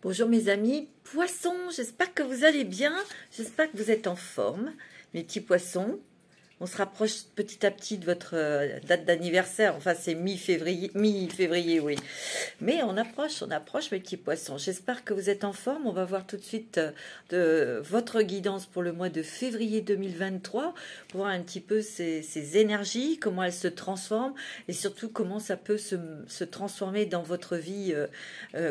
Bonjour mes amis, poissons, j'espère que vous allez bien, j'espère que vous êtes en forme, mes petits poissons. On se rapproche petit à petit de votre date d'anniversaire, enfin c'est mi-février, oui. Mais on approche mes petits poissons. J'espère que vous êtes en forme. On va voir tout de suite de votre guidance pour le mois de février 2023, pour voir un petit peu ces énergies, comment elles se transforment et surtout comment ça peut se transformer dans votre vie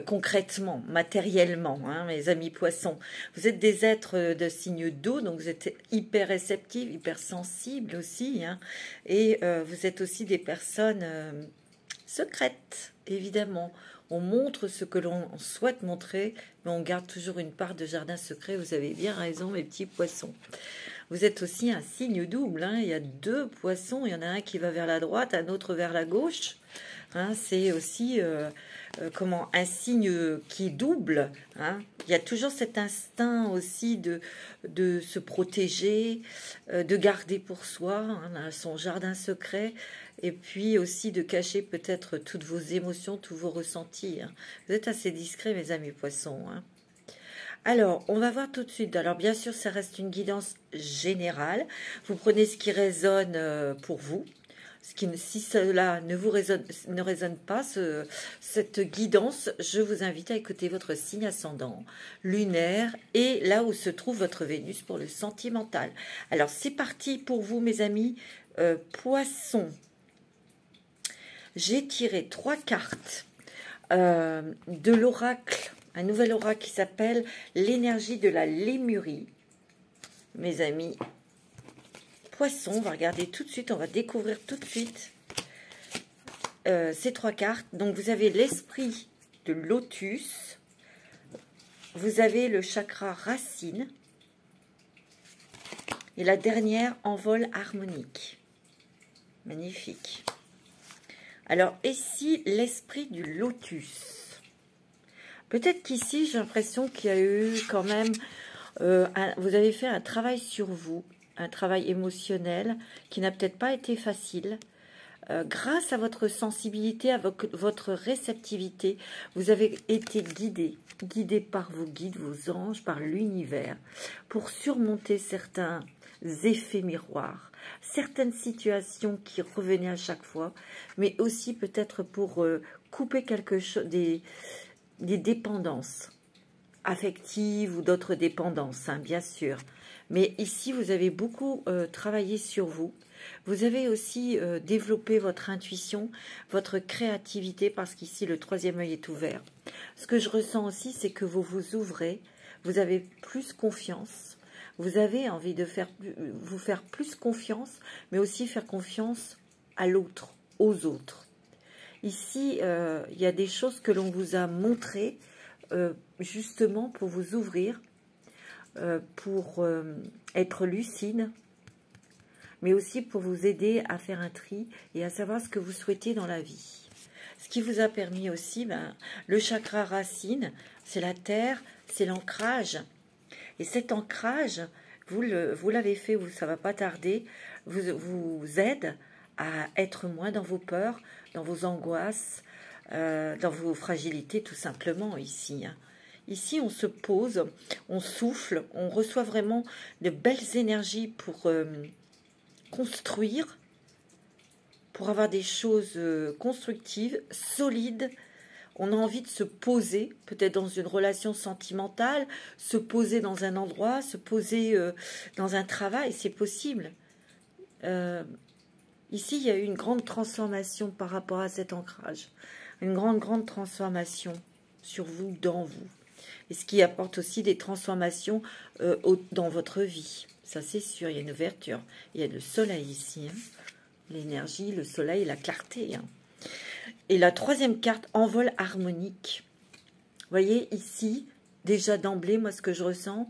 concrètement, matériellement, hein, mes amis poissons. Vous êtes des êtres de signe d'eau, donc vous êtes hyper réceptifs, hyper sensibles aussi, hein, et vous êtes aussi des personnes secrètes, évidemment. On montre ce que l'on souhaite montrer, mais on garde toujours une part de jardin secret. Vous avez bien raison, mes petits poissons. Vous êtes aussi un signe double, hein. Il y a deux poissons, il y en a un qui va vers la droite, un autre vers la gauche. Hein, c'est aussi comment un signe qui est double. Hein. Il y a toujours cet instinct aussi de se protéger, de garder pour soi, hein, son jardin secret, et puis aussi de cacher peut-être toutes vos émotions, tous vos ressentis. Hein. Vous êtes assez discrets, mes amis poissons. Hein. Alors, on va voir tout de suite. Alors, bien sûr, ça reste une guidance générale. Vous prenez ce qui résonne pour vous. Si cela ne résonne pas, cette guidance, je vous invite à écouter votre signe ascendant, lunaire et là où se trouve votre Vénus pour le sentimental. Alors, c'est parti pour vous, mes amis. Poissons. J'ai tiré 3 cartes de l'oracle, un nouvel oracle qui s'appelle l'énergie de la lémurie. Mes amis poissons, on va regarder tout de suite, on va découvrir tout de suite ces 3 cartes. Donc vous avez l'esprit de lotus, vous avez le chakra racine et la dernière envol harmonique. Magnifique. Alors ici l'esprit du lotus. Peut-être qu'ici j'ai l'impression qu'il y a eu quand même, vous avez fait un travail sur vous, un travail émotionnel qui n'a peut-être pas été facile. Grâce à votre sensibilité, à votre réceptivité, vous avez été guidé par vos guides, vos anges, par l'univers, pour surmonter certains effets miroirs, certaines situations qui revenaient à chaque fois, mais aussi peut-être pour couper quelque chose, des dépendances affectives ou d'autres dépendances, hein, bien sûr. Mais ici, vous avez beaucoup travaillé sur vous. Vous avez aussi développé votre intuition, votre créativité, parce qu'ici, le 3e œil est ouvert. Ce que je ressens aussi, c'est que vous vous ouvrez, vous avez plus confiance, vous avez envie de vous faire plus confiance, mais aussi faire confiance à l'autre, aux autres. Ici, il y a des choses que l'on vous a montrées, justement pour vous ouvrir, pour être lucide, mais aussi pour vous aider à faire un tri et à savoir ce que vous souhaitez dans la vie. Ce qui vous a permis aussi, le chakra racine, c'est la terre, c'est l'ancrage. Et cet ancrage, vous l'avez fait, ça ne va pas tarder, vous aide à être moins dans vos peurs, dans vos angoisses, dans vos fragilités tout simplement ici. Hein. Ici, on se pose, on souffle, on reçoit vraiment de belles énergies pour construire, pour avoir des choses constructives, solides. On a envie de se poser, peut-être dans une relation sentimentale, se poser dans un endroit, se poser dans un travail, c'est possible. Ici, il y a eu une grande transformation par rapport à cet ancrage. Une grande transformation sur vous, dans vous. Et ce qui apporte aussi des transformations dans votre vie. Ça, c'est sûr, il y a une ouverture. Il y a le soleil ici. Hein. L'énergie, le soleil, la clarté. Hein. Et la 3e carte, envol harmonique. Vous voyez, ici, déjà d'emblée, moi, ce que je ressens,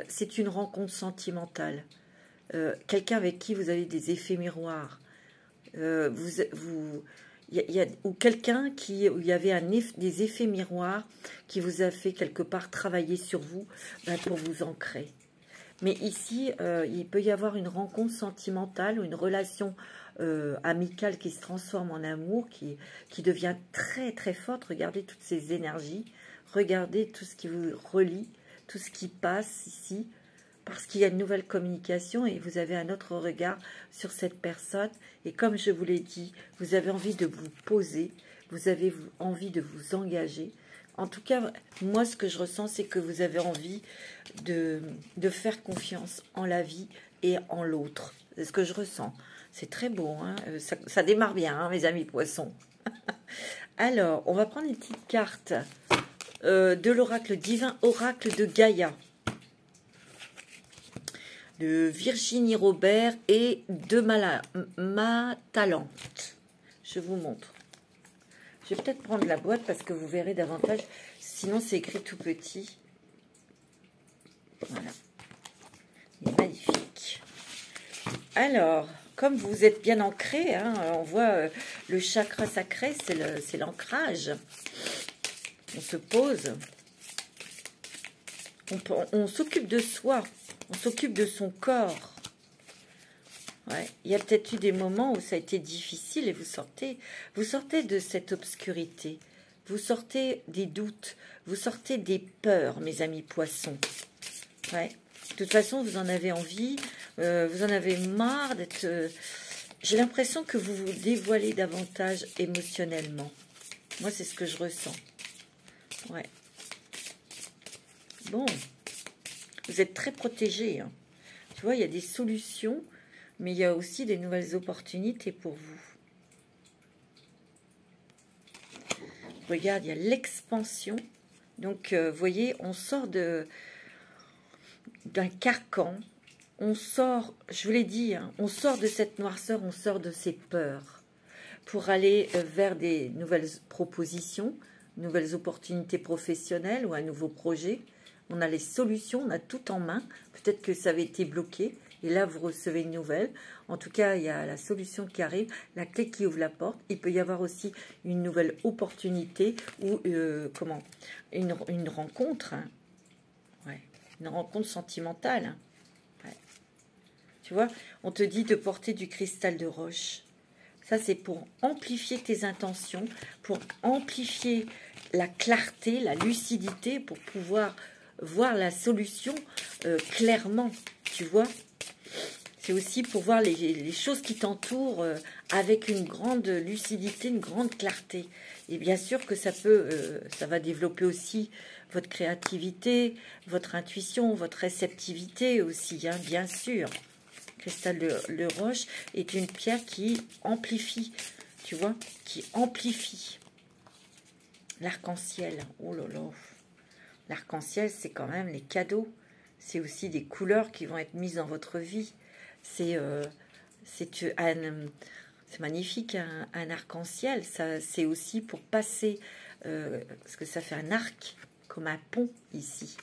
c'est une rencontre sentimentale. Quelqu'un avec qui vous avez des effets miroirs. Ou quelqu'un où il y avait des effets miroirs qui vous a fait quelque part travailler sur vous pour vous ancrer. Mais ici, il peut y avoir une rencontre sentimentale ou une relation amicale qui se transforme en amour, qui devient très très forte. Regardez toutes ces énergies. regardez tout ce qui vous relie, tout ce qui passe ici, parce qu'il y a une nouvelle communication et vous avez un autre regard sur cette personne. Et comme je vous l'ai dit, vous avez envie de vous poser, vous avez envie de vous engager. En tout cas, moi, ce que je ressens, c'est que vous avez envie de faire confiance en la vie et en l'autre. C'est ce que je ressens. C'est très beau, hein, ça démarre bien, hein, mes amis poissons. Alors, on va prendre une petite carte de l'oracle divin, oracle de Gaïa, de Virginie Robert et de Matalante. Je vous montre. Je vais peut-être prendre la boîte parce que vous verrez davantage. Sinon, c'est écrit tout petit. Voilà. Il est magnifique. Alors, comme vous êtes bien ancré, hein, on voit le chakra sacré, c'est l'ancrage. On se pose. On s'occupe de soi. On s'occupe de son corps. Ouais. Il y a peut-être eu des moments où ça a été difficile et vous sortez de cette obscurité. Vous sortez des doutes. Vous sortez des peurs, mes amis poissons. Ouais. De toute façon, vous en avez envie. Vous en avez marre d'être... J'ai l'impression que vous vous dévoilez davantage émotionnellement. Moi, c'est ce que je ressens. Ouais. Bon. Vous êtes très protégés. Hein. Tu vois, il y a des solutions, mais il y a aussi des nouvelles opportunités pour vous. Regarde, il y a l'expansion. Donc, vous voyez, on sort d'un carcan. On sort, je vous l'ai dit, hein, on sort de cette noirceur, on sort de ces peurs pour aller vers des nouvelles propositions, nouvelles opportunités professionnelles ou un nouveau projet. On a les solutions, on a tout en main. Peut-être que ça avait été bloqué et là, vous recevez une nouvelle. En tout cas, il y a la solution qui arrive, la clé qui ouvre la porte. Il peut y avoir aussi une nouvelle opportunité ou une rencontre. Hein. Ouais, une rencontre sentimentale. Hein. Ouais. Tu vois, on te dit de porter du cristal de roche. Ça, c'est pour amplifier tes intentions, pour amplifier la clarté, la lucidité, pour pouvoir voir la solution clairement, tu vois. C'est aussi pour voir les choses qui t'entourent avec une grande lucidité, une grande clarté. Et bien sûr que ça va développer aussi votre créativité, votre intuition, votre réceptivité aussi, hein, bien sûr. Cristal de roche est une pierre qui amplifie, tu vois, qui amplifie. L'arc-en-ciel, oh là là. L'arc-en-ciel, c'est quand même les cadeaux. C'est aussi des couleurs qui vont être mises dans votre vie. C'est magnifique, un arc-en-ciel. C'est aussi pour passer, parce que ça fait un arc, comme un pont ici.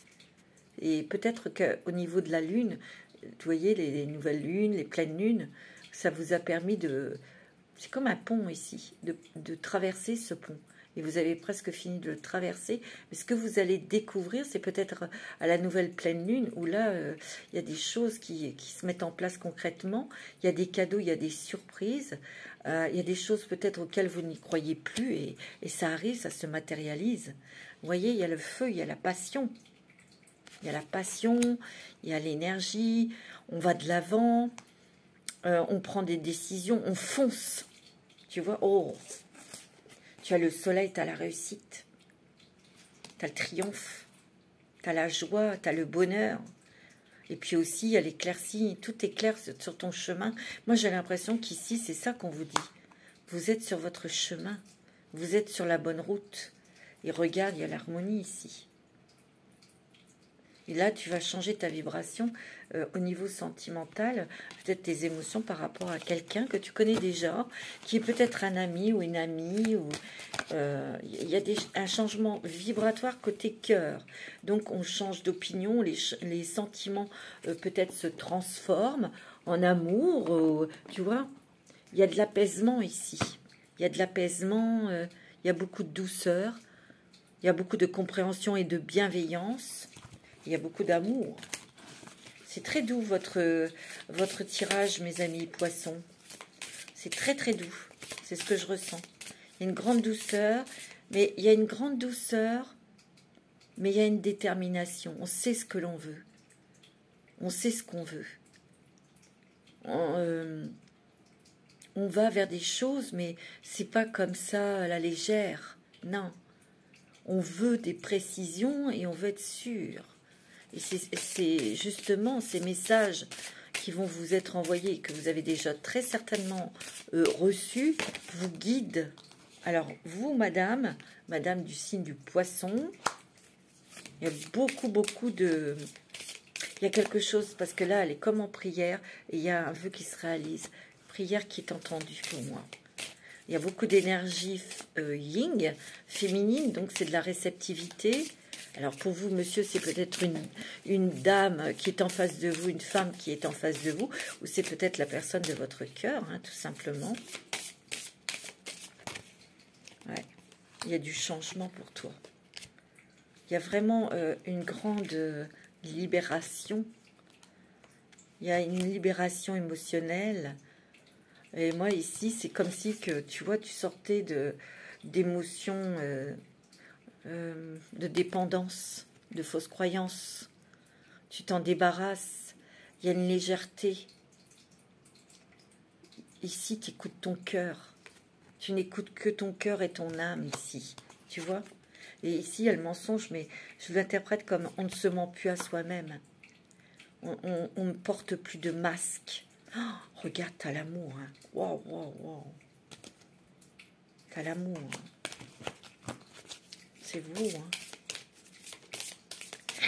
Et peut-être qu'au niveau de la lune, vous voyez, les nouvelles lunes, les pleines lunes, ça vous a permis de... C'est comme un pont ici, de traverser ce pont. Et vous avez presque fini de le traverser. Mais ce que vous allez découvrir, c'est peut-être à la nouvelle pleine lune, où là, il y a des choses qui se mettent en place concrètement. Il y a des cadeaux, il y a des surprises. Il y a des choses peut-être auxquelles vous n'y croyez plus. Et ça arrive, ça se matérialise. Vous voyez, il y a le feu, il y a la passion. Il y a la passion, il y a l'énergie. On va de l'avant. On prend des décisions, on fonce. Tu vois, oh, tu as le soleil, tu as la réussite, tu as le triomphe, tu as la joie, tu as le bonheur. Et puis aussi, il y a l'éclaircie, tout est clair sur ton chemin. Moi, j'ai l'impression qu'ici, c'est ça qu'on vous dit. Vous êtes sur votre chemin, vous êtes sur la bonne route. Et regarde, il y a l'harmonie ici. Et là, tu vas changer ta vibration au niveau sentimental, peut-être tes émotions par rapport à quelqu'un que tu connais déjà, qui est peut-être un ami ou une amie. Il y a un changement vibratoire côté cœur. Donc, on change d'opinion, les sentiments peut-être se transforment en amour. Tu vois, il y a de l'apaisement ici. Il y a de l'apaisement, il y a beaucoup de douceur, il y a beaucoup de compréhension et de bienveillance. Il y a beaucoup d'amour. C'est très doux votre tirage, mes amis poissons. C'est très très doux. C'est ce que je ressens. Il y a une grande douceur, mais il y a une grande douceur mais il y a une détermination. On sait ce que l'on veut. On sait ce qu'on veut. On va vers des choses, mais c'est pas comme ça à la légère. Non. On veut des précisions et on veut être sûr. Et c'est justement ces messages qui vont vous être envoyés, que vous avez déjà très certainement reçus, vous guident. Alors, vous, madame du signe du poisson, il y a beaucoup de... Il y a quelque chose, parce que là, elle est comme en prière, et il y a un vœu qui se réalise. Prière qui est entendue pour moi. Il y a beaucoup d'énergie yin, féminine, donc c'est de la réceptivité. Alors pour vous, monsieur, c'est peut-être une dame qui est en face de vous, une femme qui est en face de vous, ou c'est peut-être la personne de votre cœur, hein, tout simplement. Ouais. Il y a du changement pour toi. Il y a vraiment une grande libération. Il y a une libération émotionnelle. Et moi, ici, c'est comme si, que tu vois, tu sortais d'émotions, de dépendance, de fausses croyances. Tu t'en débarrasses. Il y a une légèreté. Ici, tu écoutes ton cœur. Tu n'écoutes que ton cœur et ton âme, ici. Tu vois? Et ici, il y a le mensonge, mais je l'interprète comme on ne se ment plus à soi-même. On ne porte plus de masque. Oh, regarde, t'as l'amour. Hein. Wow, wow, wow. T'as l'amour. Hein. C'est vous. Hein.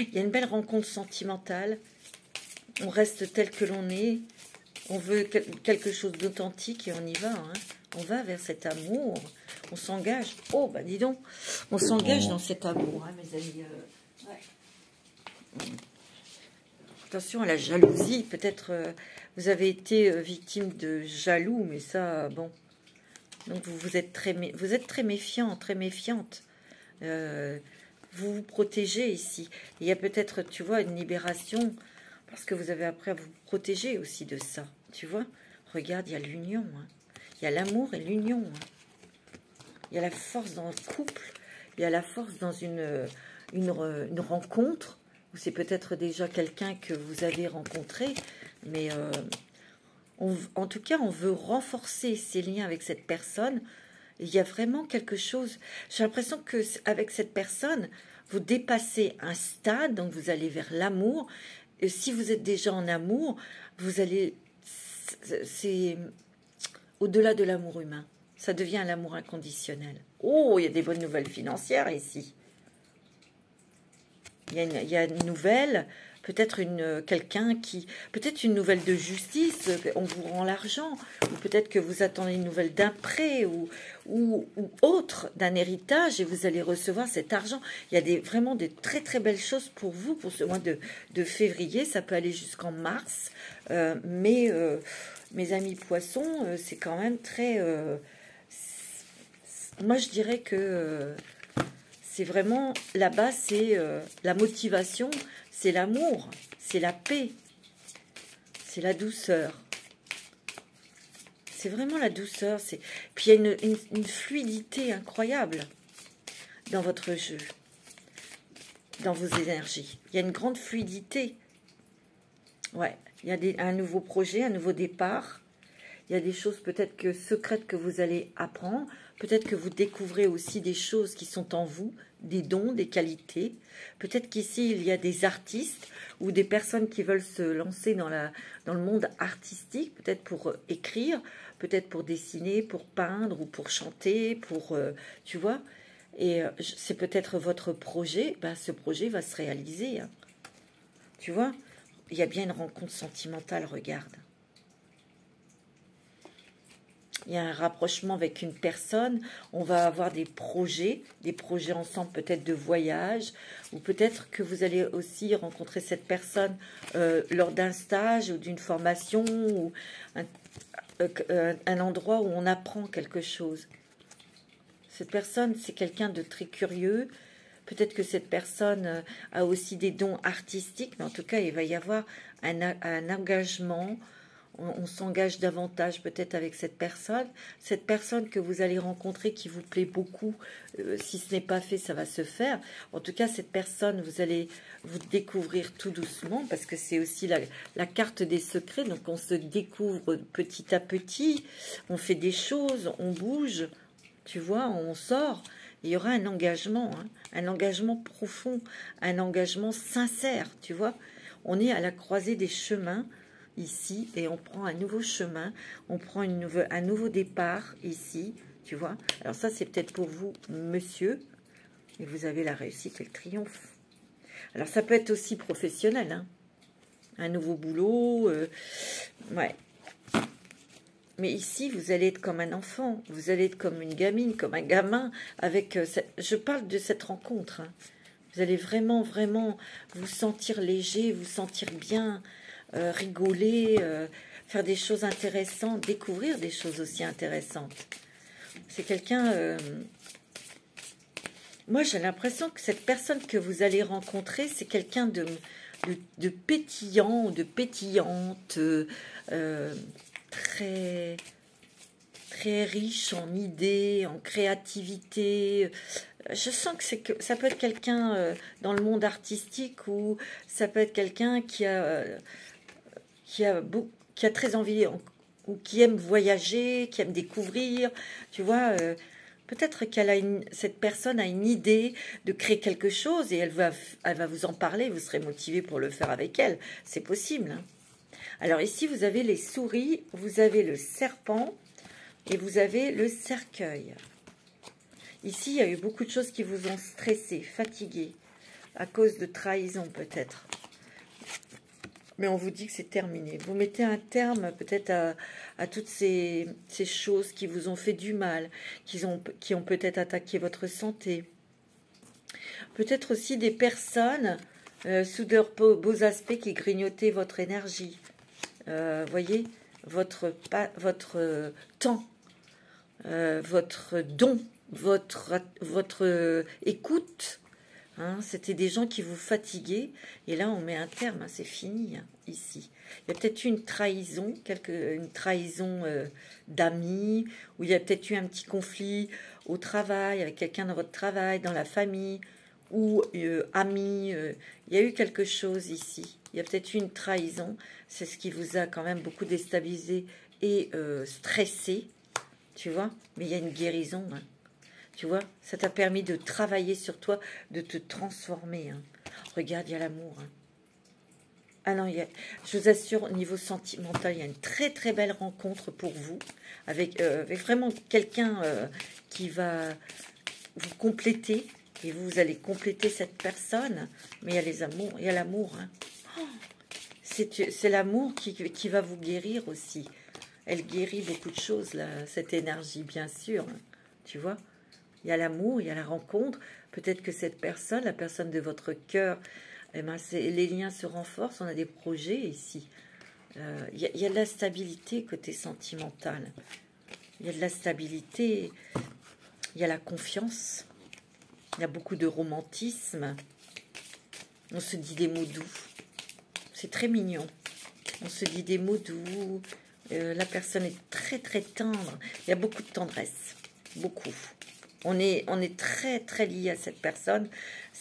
Il y a une belle rencontre sentimentale. On reste tel que l'on est. On veut quelque chose d'authentique et on y va. Hein. On va vers cet amour. On s'engage. Oh, bah dis donc. On s'engage dans cet amour, hein, mes amis. Ouais. Attention à la jalousie. Peut-être... vous avez été victime de jaloux, mais ça, bon. Donc, vous êtes très méfiant, très méfiante. Vous vous protégez ici. Il y a peut-être, tu vois, une libération, parce que vous avez appris à vous protéger aussi de ça. Tu vois? Regarde, il y a l'union. Hein. Il y a l'amour et l'union. Hein. Il y a la force dans le couple. Il y a la force dans une rencontre, ou c'est peut-être déjà quelqu'un que vous avez rencontré, mais en tout cas, on veut renforcer ces liens avec cette personne. Il y a vraiment quelque chose. J'ai l'impression que avec cette personne, vous dépassez un stade, donc vous allez vers l'amour. Et si vous êtes déjà en amour, vous allez... C'est au-delà de l'amour humain. Ça devient l'amour inconditionnel. Oh, il y a des bonnes nouvelles financières ici. Il y a une nouvelle... Peut-être quelqu'un qui... Peut-être une nouvelle de justice, on vous rend l'argent. Ou peut-être que vous attendez une nouvelle d'un prêt ou autre, d'un héritage, et vous allez recevoir cet argent. Il y a vraiment des très très belles choses pour vous, pour ce mois de février. Ça peut aller jusqu'en mars. Mais mes amis poissons, c'est quand même très... moi, je dirais que... c'est vraiment, là-bas, c'est la motivation, c'est l'amour, c'est la paix, c'est la douceur. C'est vraiment la douceur. Puis il y a une fluidité incroyable dans votre jeu, dans vos énergies. Il y a une grande fluidité. Ouais, il y a un nouveau projet, un nouveau départ. Il y a des choses peut-être secrètes que vous allez apprendre. Peut-être que vous découvrez aussi des choses qui sont en vous, des dons, des qualités. Peut-être qu'ici, il y a des artistes ou des personnes qui veulent se lancer dans le monde artistique, peut-être pour écrire, peut-être pour dessiner, pour peindre ou pour chanter, tu vois. Et c'est peut-être votre projet. Ben, ce projet va se réaliser. Hein. Tu vois, il y a bien une rencontre sentimentale, regarde. Il y a un rapprochement avec une personne, on va avoir des projets ensemble, peut-être de voyage, ou peut-être que vous allez aussi rencontrer cette personne lors d'un stage ou d'une formation, ou un endroit où on apprend quelque chose. Cette personne, c'est quelqu'un de très curieux. Peut-être que cette personne a aussi des dons artistiques, mais en tout cas, il va y avoir un engagement on s'engage davantage peut-être avec cette personne que vous allez rencontrer qui vous plaît beaucoup. Si ce n'est pas fait, ça va se faire. En tout cas, cette personne, vous allez vous découvrir tout doucement, parce que c'est aussi la carte des secrets. Donc, on se découvre petit à petit, on fait des choses, on bouge, tu vois, on sort. Il y aura un engagement profond, un engagement sincère, tu vois. On est à la croisée des chemins, ici, et on prend un nouveau chemin, on prend un nouveau départ ici, tu vois. Alors ça, c'est peut-être pour vous, monsieur, et vous avez la réussite et le triomphe. Alors ça peut être aussi professionnel, hein. Un nouveau boulot, ouais. Mais ici, vous allez être comme un enfant, vous allez être comme une gamine, comme un gamin, avec... je parle de cette rencontre, hein. Vous allez vraiment, vraiment vous sentir léger, vous sentir bien, rigoler, faire des choses intéressantes, découvrir des choses aussi intéressantes. C'est quelqu'un... moi, j'ai l'impression que cette personne que vous allez rencontrer, c'est quelqu'un de pétillant, de pétillante, très, très riche en idées, en créativité. Je sens que ça peut être quelqu'un dans le monde artistique, ou ça peut être quelqu'un qui a très envie, ou qui aime voyager, qui aime découvrir, tu vois. Peut-être cette personne a une idée de créer quelque chose, et elle va vous en parler, vous serez motivé pour le faire avec elle. C'est possible, hein. Alors ici, vous avez les souris, vous avez le serpent, et vous avez le cercueil. Ici, il y a eu beaucoup de choses qui vous ont stressé, fatigué, à cause de trahison peut-être. Mais on vous dit que c'est terminé. Vous mettez un terme peut-être à toutes ces choses qui vous ont fait du mal, qui ont peut-être attaqué votre santé. Peut-être aussi des personnes, sous leurs beaux aspects, qui grignotaient votre énergie. Voyez, votre temps, votre don, votre écoute, hein, c'était des gens qui vous fatiguaient, et là on met un terme, hein, c'est fini, hein, ici. Il y a peut-être eu une trahison, une trahison d'amis, ou il y a peut-être eu un petit conflit au travail, avec quelqu'un dans votre travail, dans la famille, ou amis, il y a eu quelque chose ici. Il y a peut-être eu une trahison, c'est ce qui vous a quand même beaucoup déstabilisé et stressé, tu vois. Mais il y a une guérison, hein. Tu vois, ça t'a permis de travailler sur toi, de te transformer, hein. Regarde, il y a l'amour, hein. Ah non, je vous assure, au niveau sentimental, il y a une très très belle rencontre pour vous, avec vraiment quelqu'un qui va vous compléter, et vous allez compléter cette personne. Mais il y a les amours, il y a l'amour, hein. Oh, c'est l'amour qui va vous guérir aussi. Elle guérit beaucoup de choses, là, cette énergie, bien sûr, hein. Tu vois, il y a l'amour, il y a la rencontre. Peut-être que cette personne, la personne de votre cœur, eh ben, les liens se renforcent. On a des projets ici. Il y a de la stabilité côté sentimental. Il y a de la stabilité. Il y a la confiance. Il y a beaucoup de romantisme. On se dit des mots doux. C'est très mignon. On se dit des mots doux. La personne est très très tendre. Il y a beaucoup de tendresse. Beaucoup. On est très très lié à cette personne.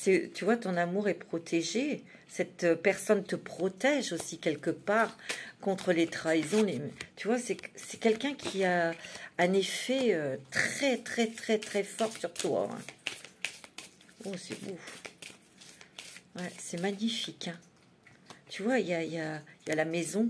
Tu vois, ton amour est protégé. Cette personne te protège aussi quelque part contre les trahisons. Tu vois, c'est quelqu'un qui a un effet très très très très fort sur toi, hein. Oh, c'est beau. Ouais, c'est magnifique, hein. Tu vois, il y a la maison.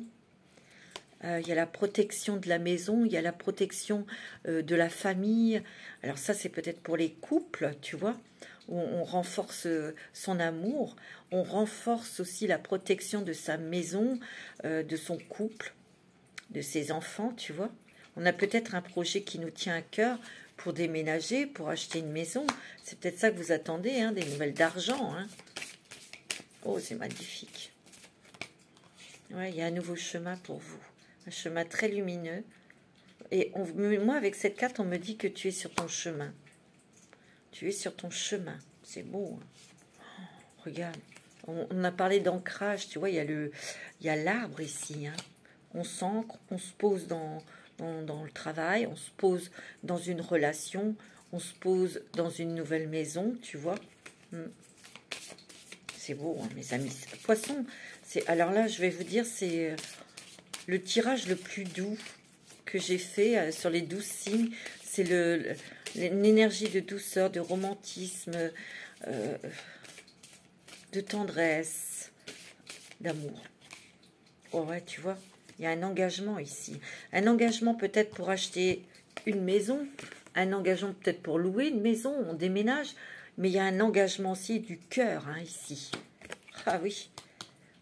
Il y a la protection de la maison, il y a la protection de la famille. Alors ça, c'est peut-être pour les couples, tu vois, où on renforce son amour. On renforce aussi la protection de sa maison, de son couple, de ses enfants, tu vois. On a peut-être un projet qui nous tient à cœur pour déménager, pour acheter une maison. C'est peut-être ça que vous attendez, hein, des nouvelles d'argent, hein. Oh, c'est magnifique. Ouais, il y a un nouveau chemin pour vous. Un chemin très lumineux. Et moi, avec cette carte, on me dit que tu es sur ton chemin. Tu es sur ton chemin. C'est beau, hein. Oh, regarde. On a parlé d'ancrage. Tu vois, il y a l'arbre ici, hein. on s'ancre, on se pose dans le travail, on se pose dans une relation, on se pose dans une nouvelle maison, tu vois. C'est beau, hein, mes amis. Poisson, alors là, je vais vous dire, c'est le tirage le plus doux que j'ai fait sur les 12 signes. C'est l'énergie de douceur, de romantisme, de tendresse, d'amour. Oh ouais, tu vois, il y a un engagement ici. Un engagement peut-être pour acheter une maison, un engagement peut-être pour louer une maison, on déménage, mais il y a un engagement aussi du cœur, hein, ici. Ah oui.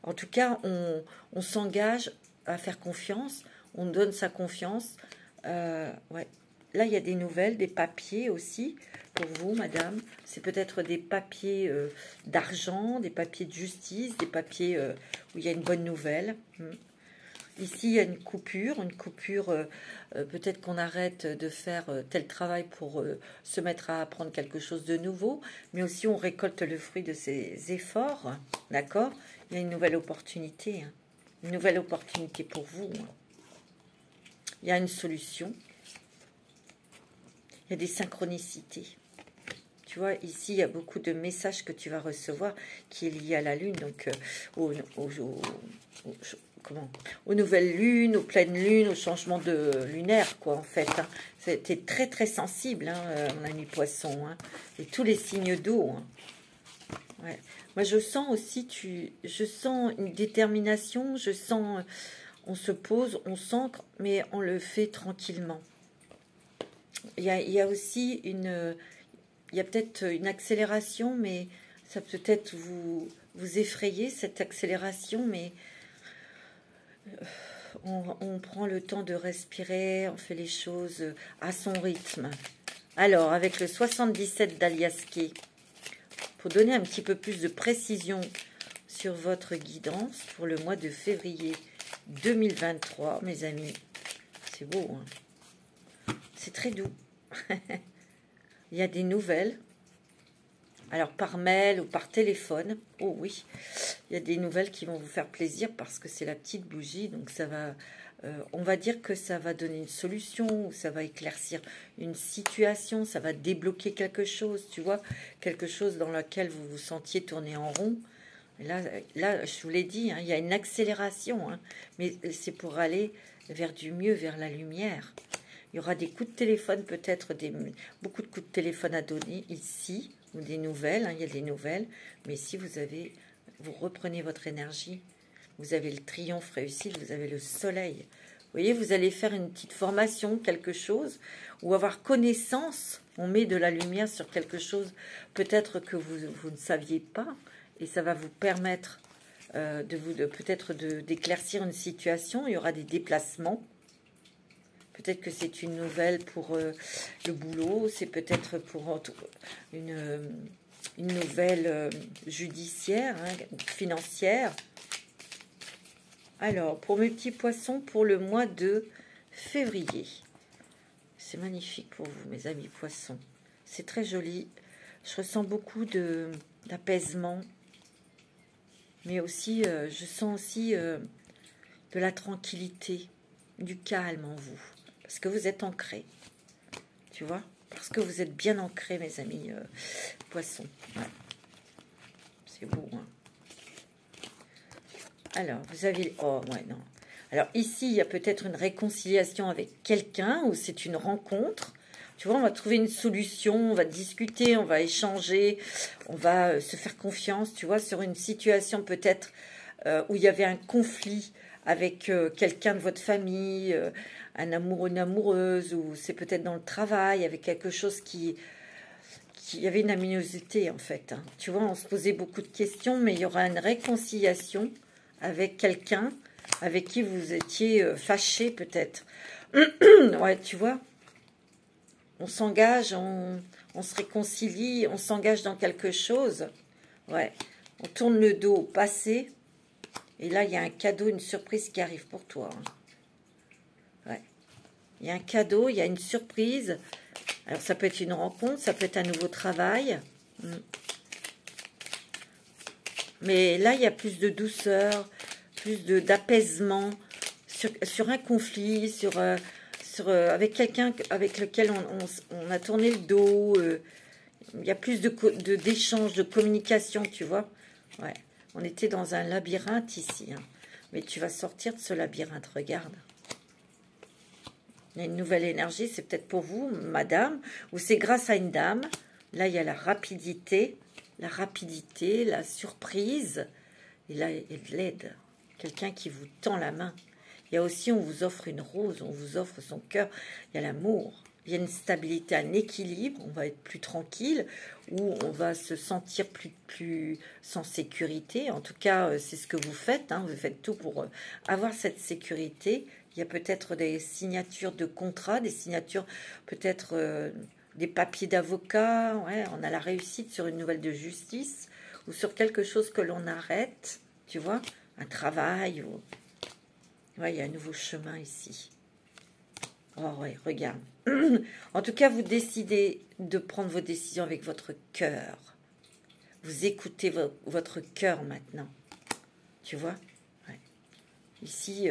En tout cas, on s'engage à faire confiance, on donne sa confiance. Ouais. Là, il y a des nouvelles, des papiers aussi pour vous, madame. C'est peut-être des papiers d'argent, des papiers de justice, des papiers où il y a une bonne nouvelle. Ici, il y a une coupure peut-être qu'on arrête de faire tel travail pour se mettre à apprendre quelque chose de nouveau, mais aussi on récolte le fruit de ses efforts, d'accord? Il y a une nouvelle opportunité, hein. Une nouvelle opportunité pour vous. Hein. Il y a une solution. Il y a des synchronicités. Tu vois, ici, il y a beaucoup de messages que tu vas recevoir qui est lié à la Lune, donc aux nouvelles lunes, aux pleines lunes, au changement de lunaire, quoi, en fait. Hein. C'était très, très sensible, hein, mon ami Poisson. Hein. Et tous les signes d'eau. Hein. Ouais. Moi, je sens aussi, je sens une détermination, je sens, on se pose, on s'ancre, mais on le fait tranquillement. Il y a aussi il y a peut-être une accélération, mais ça peut peut-être vous effrayer, cette accélération, mais on prend le temps de respirer, on fait les choses à son rythme. Alors, avec le 77 d'Aliasqué, pour donner un petit peu plus de précision sur votre guidance pour le mois de février 2023, mes amis, c'est beau, hein? C'est très doux. Il y a des nouvelles. Alors, par mail ou par téléphone. Oh oui, il y a des nouvelles qui vont vous faire plaisir parce que c'est la petite bougie. Donc, ça va... on va dire que ça va donner une solution, ou ça va éclaircir une situation, ça va débloquer quelque chose, tu vois. Quelque chose dans lequel vous vous sentiez tourner en rond. Et là, je vous l'ai dit, hein, il y a une accélération. Hein, mais c'est pour aller vers du mieux, vers la lumière. Il y aura des coups de téléphone, peut-être beaucoup de coups de téléphone à donner ici, ou des nouvelles, hein, il y a des nouvelles. Mais si vous reprenez votre énergie, vous avez le triomphe réussi, vous avez le soleil. Vous voyez, vous allez faire une petite formation, quelque chose, ou avoir connaissance. On met de la lumière sur quelque chose, peut-être que vous ne saviez pas, et ça va vous permettre peut-être d'éclaircir une situation. Il y aura des déplacements. Peut-être que c'est une nouvelle pour le boulot, c'est peut-être pour une nouvelle judiciaire, hein, financière. Alors, pour mes petits poissons, pour le mois de février. C'est magnifique pour vous, mes amis poissons. C'est très joli. Je ressens beaucoup d'apaisement. Mais aussi, je sens aussi de la tranquillité, du calme en vous. Parce que vous êtes ancrés, tu vois, parce que vous êtes bien ancrés, mes amis poissons. Ouais. C'est beau, hein. Alors, vous avez... Oh, ouais, non. Alors, ici, il y a peut-être une réconciliation avec quelqu'un, ou c'est une rencontre. Tu vois, on va trouver une solution, on va discuter, on va échanger, on va se faire confiance, tu vois, sur une situation peut-être où il y avait un conflit avec quelqu'un de votre famille, un amoureux, une amoureuse, ou c'est peut-être dans le travail, avec quelque chose qui y avait une aminosité en fait. Hein. Tu vois, on se posait beaucoup de questions, mais il y aura une réconciliation avec quelqu'un avec qui vous étiez fâché peut-être. Ouais, tu vois, on s'engage, on se réconcilie, on s'engage dans quelque chose. Ouais, on tourne le dos au passé. Et là, il y a un cadeau, une surprise qui arrive pour toi. Hein. Ouais. Il y a un cadeau, il y a une surprise. Alors, ça peut être une rencontre, ça peut être un nouveau travail. Mais là, il y a plus de douceur, plus d'apaisement sur un conflit, avec quelqu'un avec lequel on a tourné le dos. Il y a plus d'échanges, de communication, tu vois. Ouais. On était dans un labyrinthe ici. Hein. Mais tu vas sortir de ce labyrinthe, regarde. Il y a une nouvelle énergie, c'est peut-être pour vous, madame, ou c'est grâce à une dame. Là, il y a la rapidité, la surprise, et là, il y a de l'aide. Quelqu'un qui vous tend la main. Il y a aussi, on vous offre une rose, on vous offre son cœur. Il y a l'amour, il y a une stabilité, un équilibre, on va être plus tranquille, ou on va se sentir plus sans sécurité. En tout cas, c'est ce que vous faites, hein. Vous faites tout pour avoir cette sécurité. Il y a peut-être des signatures de contrats, des signatures, peut-être des papiers d'avocat. Ouais, on a la réussite sur une nouvelle de justice ou sur quelque chose que l'on arrête, tu vois, un travail. Ou... Ouais, il y a un nouveau chemin ici. Oh ouais, regarde. En tout cas, vous décidez de prendre vos décisions avec votre cœur. Vous écoutez votre cœur maintenant. Tu vois? Ouais. Ici...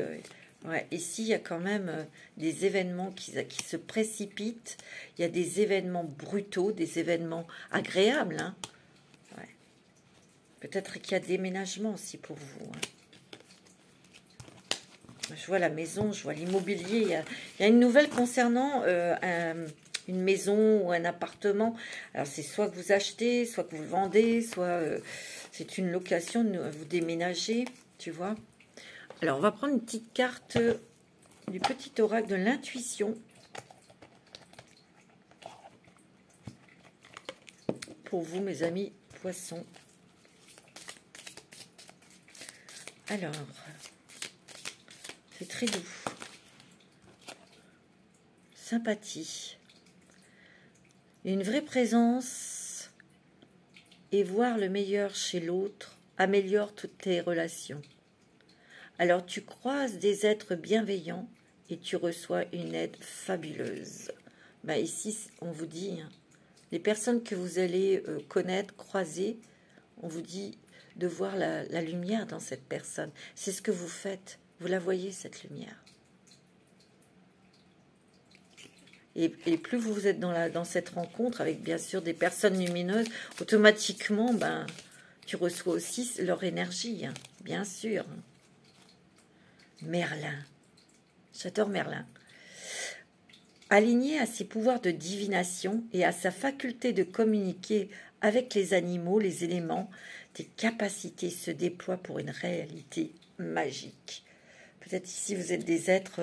Ouais, ici, il y a quand même des événements qui se précipitent. Il y a des événements brutaux, des événements agréables. Hein. Ouais. Peut-être qu'il y a déménagement aussi pour vous. Hein. Je vois la maison, je vois l'immobilier. Il y a une nouvelle concernant une maison ou un appartement. Alors, c'est soit que vous achetez, soit que vous le vendez, soit c'est une location, vous déménagez, tu vois. Alors, on va prendre une petite carte du petit oracle de l'intuition. Pour vous, mes amis poissons. Alors, c'est très doux. Sympathie. Une vraie présence et voir le meilleur chez l'autre améliore toutes tes relations. Alors tu croises des êtres bienveillants et tu reçois une aide fabuleuse. Ben ici, on vous dit, hein, les personnes que vous allez connaître, croiser, on vous dit de voir la lumière dans cette personne. C'est ce que vous faites. Vous la voyez, cette lumière. Et plus vous êtes dans cette rencontre avec, bien sûr, des personnes lumineuses, automatiquement, ben, tu reçois aussi leur énergie, hein, bien sûr. Merlin. J'adore Merlin. Aligné à ses pouvoirs de divination et à sa faculté de communiquer avec les animaux, les éléments, tes capacités se déploient pour une réalité magique. Peut-être ici vous êtes des êtres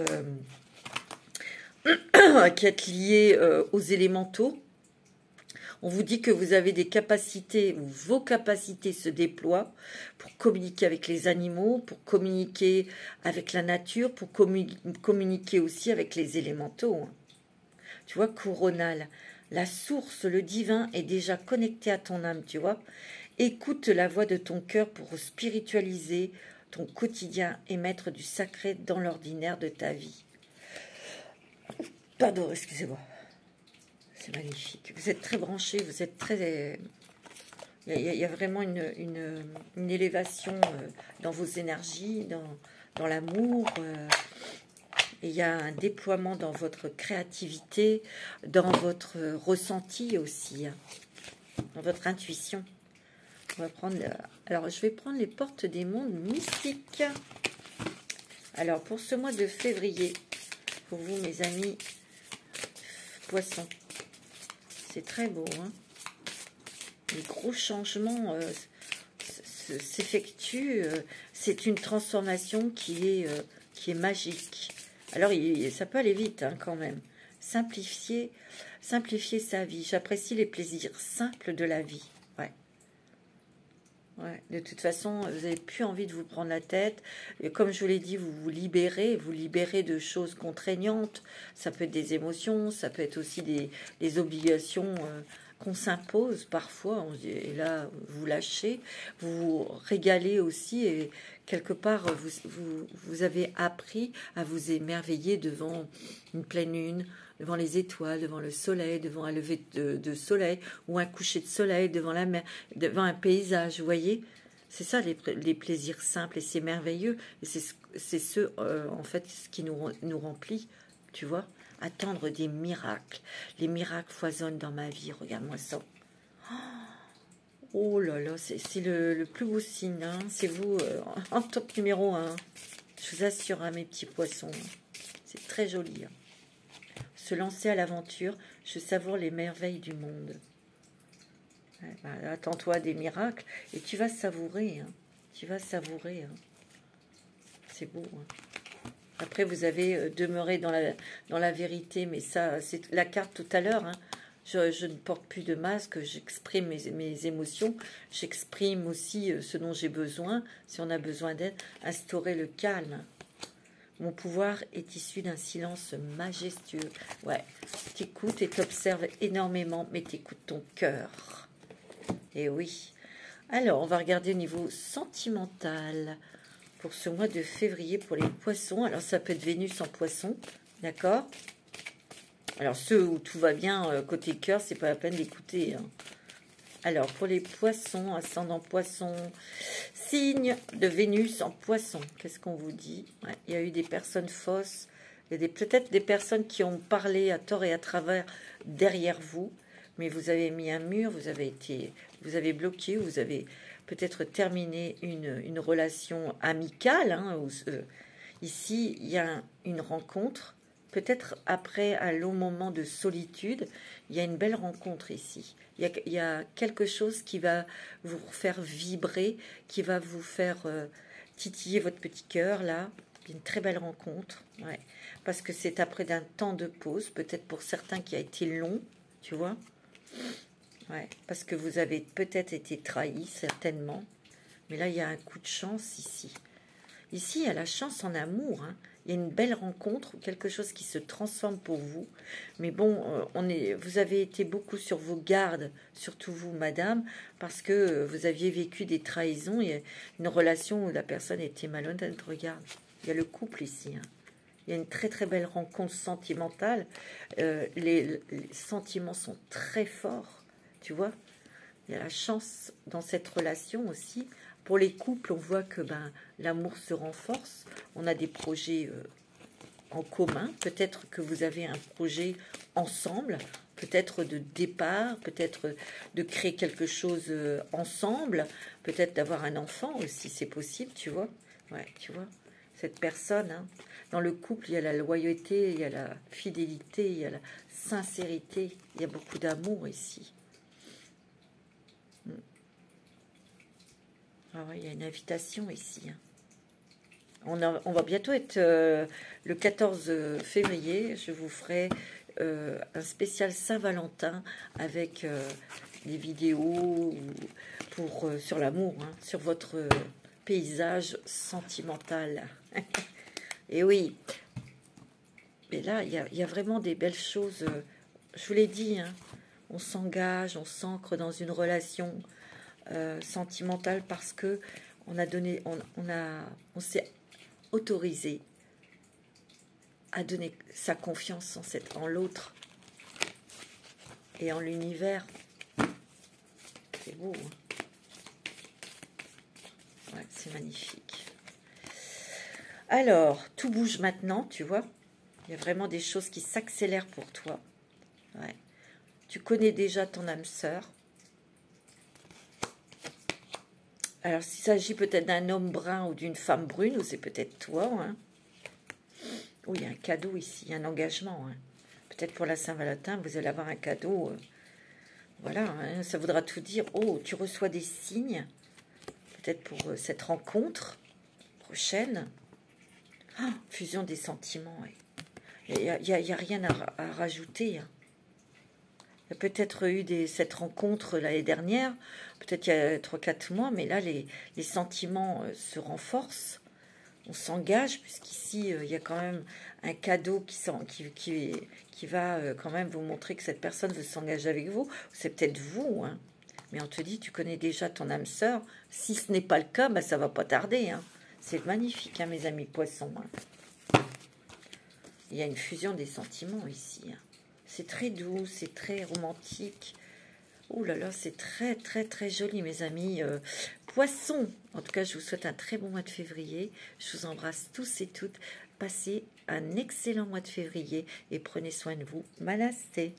qui êtes liés aux élémentaux. On vous dit que vous avez des capacités, vos capacités se déploient pour communiquer avec les animaux, pour communiquer avec la nature, pour communiquer aussi avec les élémentaux. Tu vois, coronal, la source, le divin est déjà connecté à ton âme, tu vois. Écoute la voix de ton cœur pour spiritualiser ton quotidien et mettre du sacré dans l'ordinaire de ta vie. Pardon, excusez-moi. C'est magnifique. Vous êtes très branchés, vous êtes très... Il y a vraiment une élévation dans vos énergies, dans l'amour. Et il y a un déploiement dans votre créativité, dans votre ressenti aussi, hein, dans votre intuition. On va prendre... Alors, je vais prendre les portes des mondes mystiques. Alors, pour ce mois de février, pour vous, mes amis poissons, c'est très beau, hein. Les gros changements s'effectuent. C'est une transformation qui est magique. Alors, ça peut aller vite, hein, quand même. Simplifier sa vie. J'apprécie les plaisirs simples de la vie. Ouais. Ouais. De toute façon, vous n'avez plus envie de vous prendre la tête. Et comme je vous l'ai dit, vous vous libérez de choses contraignantes. Ça peut être des émotions, ça peut être aussi des obligations qu'on s'impose parfois. Et là, vous lâchez, vous vous régalez aussi. Et quelque part, vous avez appris à vous émerveiller devant une pleine lune, devant les étoiles, devant le soleil, devant un lever de soleil ou un coucher de soleil, devant la mer, devant un paysage, vous voyez. C'est ça les plaisirs simples et c'est merveilleux. Et c'est ce, en fait, ce qui nous remplit, tu vois. Attendre des miracles. Les miracles foisonnent dans ma vie. Regarde-moi ça. Oh là là, c'est le plus beau signe. Hein. C'est vous en top numéro 1. Je vous assure, hein, mes petits poissons. C'est très joli. Hein. Se lancer à l'aventure, je savoure les merveilles du monde. Ouais, bah, attends-toi à des miracles et tu vas savourer. Hein. Tu vas savourer. Hein. C'est beau. Hein. Après, vous avez demeuré dans la vérité, mais ça, c'est la carte tout à l'heure. Hein. Je ne porte plus de masque, j'exprime mes émotions, j'exprime aussi ce dont j'ai besoin, si on a besoin d'aide, instaurer le calme. Mon pouvoir est issu d'un silence majestueux. Ouais, t'écoutes et t'observes énormément, mais t'écoutes ton cœur. Et oui. Alors, on va regarder au niveau sentimental pour ce mois de février pour les poissons. Alors, ça peut être Vénus en poisson, d'accord ? Alors, ceux où tout va bien, côté cœur, c'est pas la peine d'écouter. Hein. Alors, pour les poissons, ascendant poisson, signe de Vénus en poisson. Qu'est-ce qu'on vous dit? Ouais, il y a eu des personnes fausses. Il y a peut-être des personnes qui ont parlé à tort et à travers derrière vous. Mais vous avez mis un mur, vous avez bloqué, vous avez peut-être terminé une relation amicale. Hein, où, ici, il y a une rencontre. Peut-être après un long moment de solitude, il y a une belle rencontre ici. Il y a quelque chose qui va vous faire vibrer, qui va vous faire titiller votre petit cœur, là. Il y a une très belle rencontre, ouais. Parce que c'est après d'un temps de pause, peut-être pour certains qui a été long, tu vois. Ouais, parce que vous avez peut-être été trahi, certainement. Mais là, il y a un coup de chance ici. Ici, il y a la chance en amour, hein. Il y a une belle rencontre, quelque chose qui se transforme pour vous. Mais bon, vous avez été beaucoup sur vos gardes, surtout vous, madame, parce que vous aviez vécu des trahisons et une relation où la personne était malhonnête. Regarde, il y a le couple ici. Hein. Il y a une très très belle rencontre sentimentale. Les sentiments sont très forts, tu vois. Il y a la chance dans cette relation aussi. Pour les couples, on voit que l'amour se renforce. On a des projets en commun. Peut-être que vous avez un projet ensemble, peut-être de départ, peut-être de créer quelque chose ensemble, peut-être d'avoir un enfant aussi, c'est possible, tu vois. Ouais, tu vois, cette personne, hein, dans le couple, il y a la loyauté, il y a la fidélité, il y a la sincérité, il y a beaucoup d'amour ici. Ah ouais, il y a une invitation ici. Hein. On va bientôt être le 14 février. Je vous ferai un spécial Saint-Valentin avec des vidéos sur l'amour, hein, sur votre paysage sentimental. Et oui. Mais là, il y a vraiment des belles choses. Je vous l'ai dit, hein, on s'engage, on s'ancre dans une relation sentimentale parce que on s'est autorisé à donner sa confiance en l'autre et en l'univers. C'est beau, hein. Ouais, c'est magnifique. Alors, tout bouge maintenant, tu vois. Il y a vraiment des choses qui s'accélèrent pour toi. Ouais. Tu connais déjà ton âme sœur. Alors, s'il s'agit peut-être d'un homme brun ou d'une femme brune, ou c'est peut-être toi, hein. Oh, il y a un cadeau ici, un engagement. Hein. Peut-être pour la Saint-Valentin, vous allez avoir un cadeau. Voilà, hein, ça voudra tout dire. Oh, tu reçois des signes. Peut-être pour cette rencontre prochaine. Oh, fusion des sentiments. Ouais. Il n'y a rien à rajouter. Hein. Il y a peut-être eu cette rencontre l'année dernière, peut-être il y a 3-4 mois, mais là, les sentiments se renforcent. On s'engage, puisqu'ici, il y a quand même un cadeau qui va quand même vous montrer que cette personne veut s'engager avec vous. C'est peut-être vous, hein. Mais on te dit, tu connais déjà ton âme sœur. Si ce n'est pas le cas, ça va pas tarder. Hein. C'est magnifique, hein, mes amis poissons. Hein. Il y a une fusion des sentiments ici. Hein. C'est très doux, c'est très romantique. Oh là là, c'est très très très joli, mes amis. Poissons, en tout cas, je vous souhaite un très bon mois de février. Je vous embrasse tous et toutes. Passez un excellent mois de février et prenez soin de vous. Malasté.